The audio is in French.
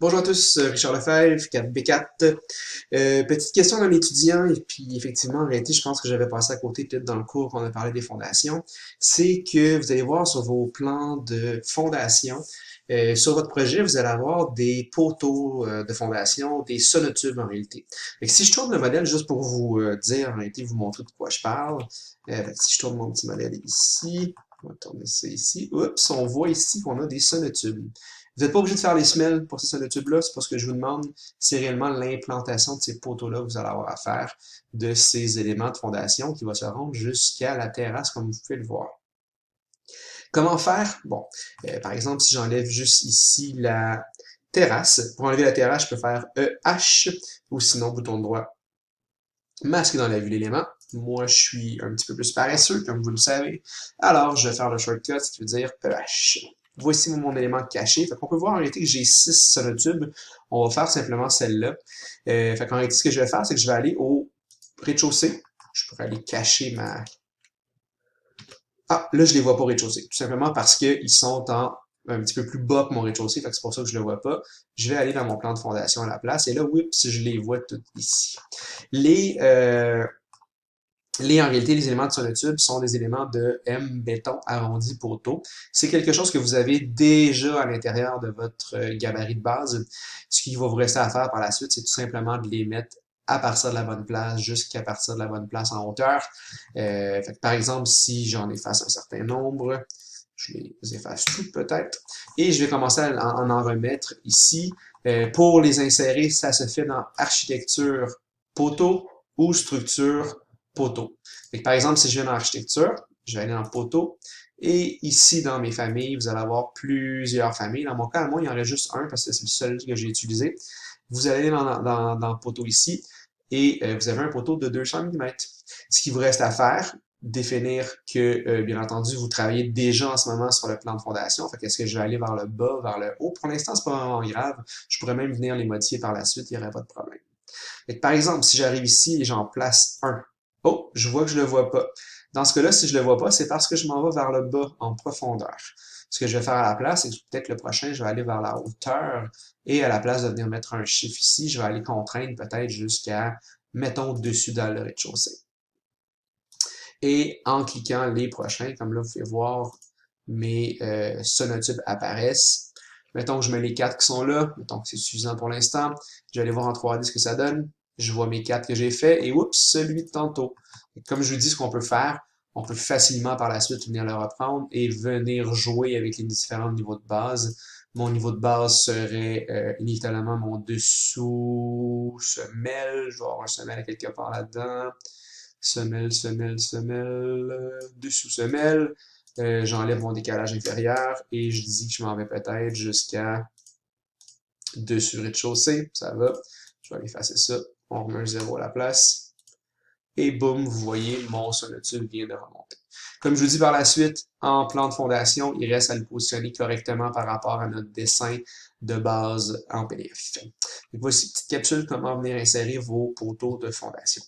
Bonjour à tous, Richard Lefebvre, 4B4. Petite question d'un étudiant, et puis effectivement, en réalité, je pense que j'avais passé à côté peut-être dans le cours qu'on a parlé des fondations. C'est que vous allez voir sur vos plans de fondation, sur votre projet, vous allez avoir des poteaux de fondation, des sonotubes en réalité. Fait que si je tourne le modèle juste pour vous dire, en réalité, vous montrer de quoi je parle, fait que si je tourne mon petit modèle ici, on va tourner ça ici, oups, on voit ici qu'on a des sonotubes. Vous n'êtes pas obligé de faire les semelles pour ces sonotubes-là, c'est pas ce que je vous demande, c'est réellement l'implantation de ces poteaux-là que vous allez avoir à faire, de ces éléments de fondation qui va se rendre jusqu'à la terrasse, comme vous pouvez le voir. Comment faire? Bon, par exemple, si j'enlève juste ici la terrasse, pour enlever la terrasse, je peux faire EH, ou sinon, bouton droit, masque dans la vue l'élément. Moi, je suis un petit peu plus paresseux, comme vous le savez. Alors, je vais faire le shortcut, ce qui veut dire EH. Voici mon élément caché. Fait qu'on peut voir en réalité que j'ai 6 sonotubes. On va faire simplement celle-là. Fait qu'en réalité, ce que je vais faire, c'est que je vais aller au rez-de-chaussée. Je pourrais aller cacher ma... Ah, là, je les vois pas au rez-de-chaussée. Tout simplement parce qu'ils sont un petit peu plus bas que mon rez-de-chaussée. Fait que c'est pour ça que je le vois pas. Je vais aller dans mon plan de fondation à la place. Et là, oups, je les vois toutes ici. Les, euh, en réalité, les éléments de sonotube sont des éléments de M béton arrondi poteau. C'est quelque chose que vous avez déjà à l'intérieur de votre gabarit de base. Ce qu'il va vous rester à faire par la suite, c'est tout simplement de les mettre à partir de la bonne place jusqu'à partir de la bonne place en hauteur. Fait que par exemple, si j'en efface un certain nombre, je les efface toutes peut-être, et je vais commencer à en remettre ici. Pour les insérer, ça se fait dans architecture poteau ou structure poteau. Fait que, par exemple, si je viens dans l'architecture, je vais aller dans poteau, et ici, dans mes familles, vous allez avoir plusieurs familles. Dans mon cas, moi, il y en reste juste un parce que c'est le seul que j'ai utilisé. Vous allez dans poteau ici, et vous avez un poteau de 200 mm. Ce qui vous reste à faire, définir que, bien entendu, vous travaillez déjà en ce moment sur le plan de fondation. Fait qu'est-ce que je vais aller vers le bas, vers le haut? Pour l'instant, c'est pas vraiment grave. Je pourrais même venir les modifier par la suite, il n'y aurait pas de problème. Fait que, par exemple, si j'arrive ici et j'en place un, oh, je vois que je le vois pas. Dans ce cas-là, si je le vois pas, c'est parce que je m'en vais vers le bas en profondeur. Ce que je vais faire à la place, c'est que peut-être le prochain, je vais aller vers la hauteur et à la place de venir mettre un chiffre ici, je vais aller contraindre peut-être jusqu'à, mettons, dessus dans le rez-de-chaussée. Et en cliquant les prochains, comme là, vous pouvez voir, mes sonotubes apparaissent. Mettons que je mets les 4 qui sont là, mettons que c'est suffisant pour l'instant. Je vais aller voir en 3D ce que ça donne. Je vois mes 4 que j'ai fait et oups, celui de tantôt. Et comme je vous dis, ce qu'on peut faire, on peut facilement par la suite venir le reprendre et venir jouer avec les différents niveaux de base. Mon niveau de base serait inévitablement mon dessous semelle. Je vais avoir un semelle quelque part là-dedans. Semelle, semelle, semelle, dessous semelle. J'enlève mon décalage inférieur et je dis que je m'en vais peut-être jusqu'à dessus rez-de-chaussée. Ça va. Je vais aller effacer ça. On remet un 0 à la place. Et boum, vous voyez, mon sonotube vient de remonter. Comme je vous dis par la suite, en plan de fondation, il reste à le positionner correctement par rapport à notre dessin de base en PDF. Et voici une petite capsule comment venir insérer vos poteaux de fondation.